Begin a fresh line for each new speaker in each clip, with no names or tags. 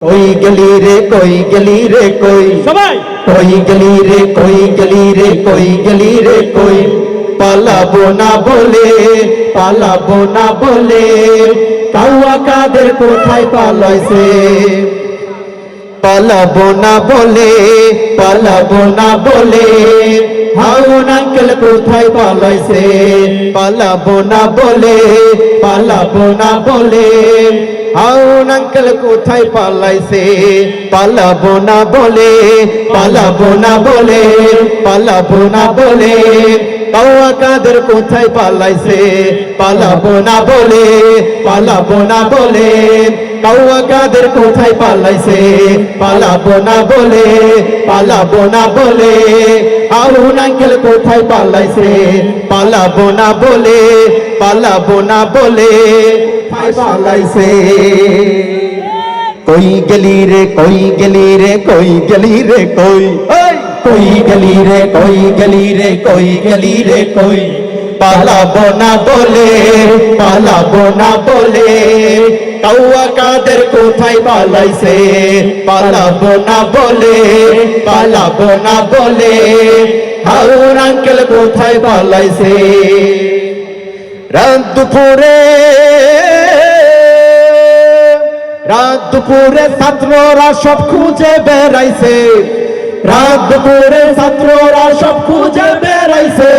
कोई गली रे कोई गली रे कोई कोई गली रे कोई गली रे कोई गली रे कोई पालाबो ना बोले काउआ काদের কোথায় পালাইছে পালাবো না বলে হাউন আঙ্কেল কোথায় পালাইছে পালাবো না বলে হাউন আঙ্কেল কোথায় পালাইছে পালাবো না বলে কাউয়া কাদের কোথায় পালাইছে পালাবো না বলে কাউয়া কাদের কোথায় পালাইছে পালাবো না বলে হাউন আঙ্কেল কোথায় পালাইছে পালাবো না বলে পালাইছে कोई गली रे कोई गली रे कोई गली रे कोई कोई गली रे कोई गली रे कोई गली रे कोई पालाबो ना बोले काउआ काদের কোথায় পালাইছে পালাবো না বলে হাউন আঙ্কেল কোথায় পালাইছে রাত দুপুরে ছাত্ররা সব খুঁজে বেড়াইছে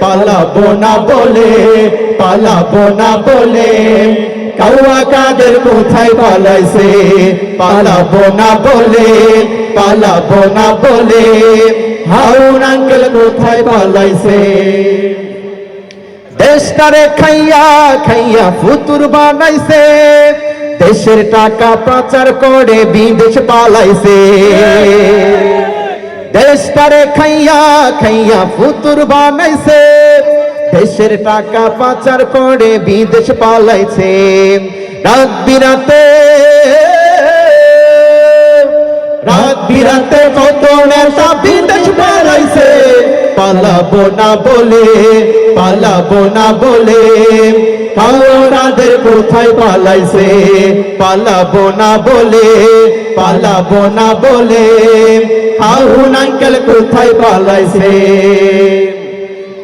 পালাবো না কাউয়া কাদের কোথায় পালাইছে পালাবো না বলে হাউন আঙ্কেল কোথায় পালাইছে দেশটারে খাইয়া ফুতুর বানাইছে দেশের টাকা পাচার করে বিদেশ পালাইছে দেশটারে খাইয়া ফুতুর বানাইছে দেশের টাকা পাচার করে বিদেশ পালাইছে রাত বিরাতে কত নেতা বিদেশ বেড়াইছে পালাবো না বলে কাউরাদের কোথায় পালাইছে পালাবো না বলে হাউন আঙ্কেল কোথায় পালাইছে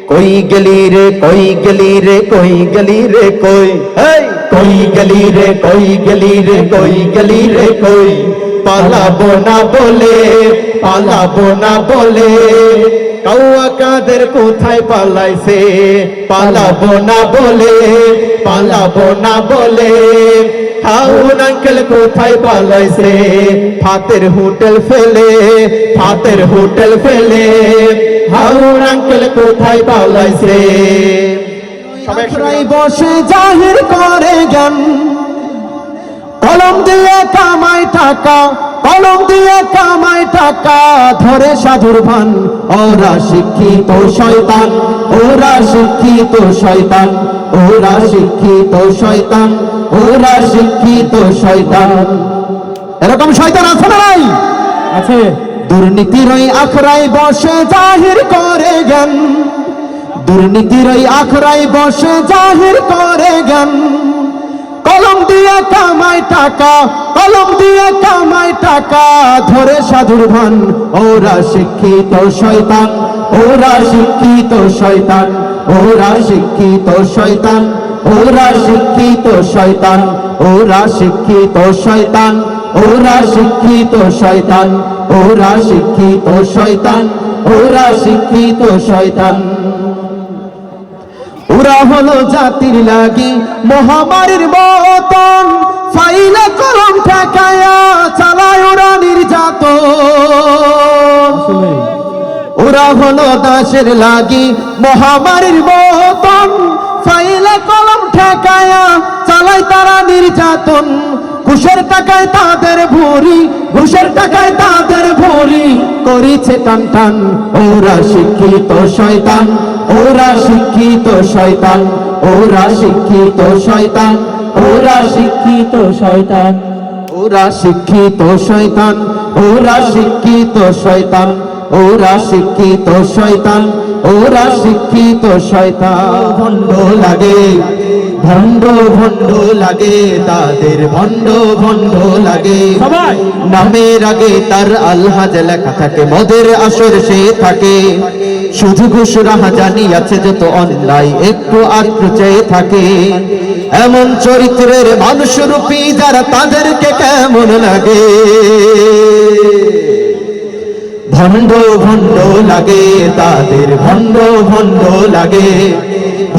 कोई गली रे कोई गली रे कोई गली रे कोई कोई गली रे कोई गली रे कोई गली रे कोई पालाबो ना बोले কাউয়া কাদের কোথায় পালাইছে পালাবো না বলে হাউন আঙ্কেল কোথায় পালাইছে ফাতের হোটেল ফেলে হাউন আঙ্কেল কোথায় পালাইছে সবাই বসে জাহির করে জ্ঞান কলম দিয়ে ধরে সাধুর ভান ওরা শিক্ষিত শয়তান এরকম শয়তান আছে না নাই আছে দুর্নীতির ওই আখড়ায় বসে জাহির করে জ্ঞান কলম দিয়ে কামাই টাকা ধরে সাধুর ভান ওরা শিক্ষিত শয়তান ওরা হলো জাতির লাগি মহামারীর মতন ফাইলে কলম ঠেকায়া চালায় ওরা নির্যাতন ওরা হলো দেশের লাগি মহামারীর মতন ফাইলে কলম ঠেকায়া চালায় তারা নির্যাতন ঘুষের টাকায় তাদের ভরি করিছে টান ওরা শিক্ষিত শয়তান ভণ্ড লাগে ভণ্ড ভণ্ড লাগে তাদের, ভণ্ড ভণ্ড লাগে। নামের আগে তার আলহাজ লেখা থাকে, মদের আসর সে থাকে। শুধু ঘুষ রাহাজানি আছে যত অন্যায় একটু আধটু চেয়ে থাকে। এমন চরিত্রের মানুষ রূপী যারা, তাদেরকে কেমন লাগে। ভণ্ড ভণ্ড লাগে তাদের, ভণ্ড ভণ্ড লাগে।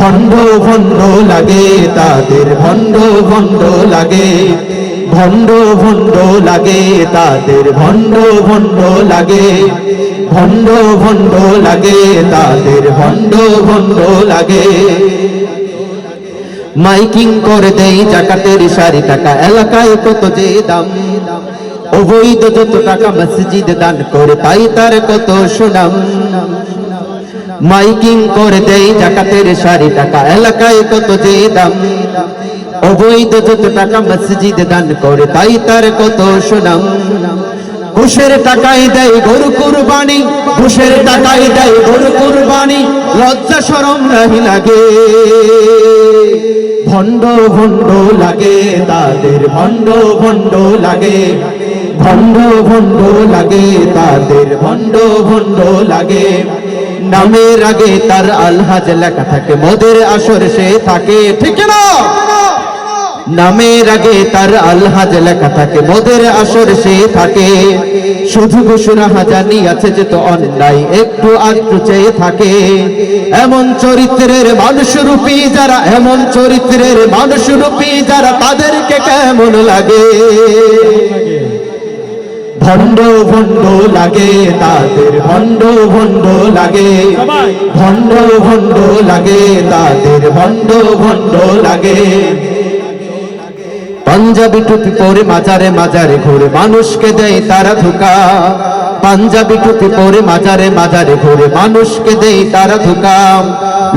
ভণ্ড ভণ্ড লাগে তাদের, ভণ্ড ভণ্ড লাগে। ভণ্ড ভণ্ড লাগে তাদের, ভণ্ড ভণ্ড লাগে। ভণ্ড ভণ্ড লাগে তাদের, ভণ্ড ভণ্ড লাগে। মাইকিং করে দেই জাকাতের সারি টাকা, এলাকায় কত যে দাম। অবৈধ যত টাকা মসজিদ দান করে, তাই তার কত সুনাম। মাইকিং করে দেই জাকাতের সারি টাকা, এলাকায় কত যে দাম। অবৈধ যত টাকা মসজিদ দান করে, তাই তার কত সুনাম। ঘুষের টাকায় দেয় গরু কুরবানি, ঘুষের টাকায় দেয় গরু কুরবানি, লজ্জা শরম নাহি লাগে। ভণ্ড ভণ্ড লাগে তাদের, ভণ্ড ভণ্ড লাগে। ভণ্ড ভণ্ড লাগে তাদের, ভণ্ড ভণ্ড লাগে। নামের আগে তার আলহাজ লেখা থাকে, মদের আসর সে থাকে। ঠিক না? নামের আগে তার আলহাজ লেখা থাকে, মদের আসর সে থাকে। শুধু ঘুষ রাহাজানি আছে যত অন্যায় একটু আধটু চেয়ে থাকে। এমন চরিত্রের মানুষ রূপী যারা, এমন চরিত্রের মানুষ রূপী যারা, তাদেরকে কেমন লাগে। ভণ্ড ভণ্ড লাগে তাদের, ভণ্ড ভণ্ড লাগে। ভণ্ড ভণ্ড লাগে তাদের, ভণ্ড ভণ্ড লাগে। পাঞ্জাবি টুপি পরে মাজারে মাজারে ঘুরে, মানুষকে দেয় তারা ধোঁকা। পাঞ্জাবি টুপি পরে মাজারে মাজারে ঘুরে, মানুষকে দেয় তারা ধোঁকা।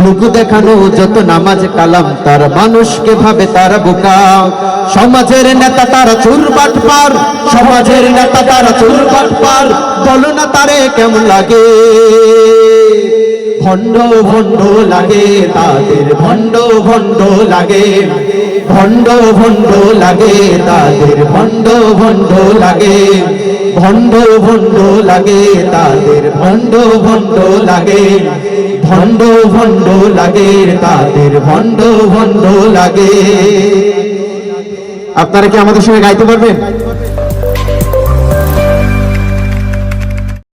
লোক দেখানো যত নামাজ কালাম তার, মানুষকে ভাবে তারা বোকা। সমাজের নেতা তারা চোর বাটপার, সমাজের নেতা তারা চোর বাটপার। বলো না তারে কেমন লাগে। ভণ্ড ভণ্ড লাগে তাদের, ভণ্ড ভণ্ড লাগে। ভণ্ড ভণ্ড লাগে তাদের, ভণ্ড ভণ্ড লাগে। ভণ্ড ভণ্ড লাগে তাদের, ভণ্ড ভণ্ড লাগে। ভণ্ড ভণ্ড লাগে তাদের, ভণ্ড ভণ্ড লাগে। আপনারা কি আমাদের সঙ্গে গাইতে পারবেন?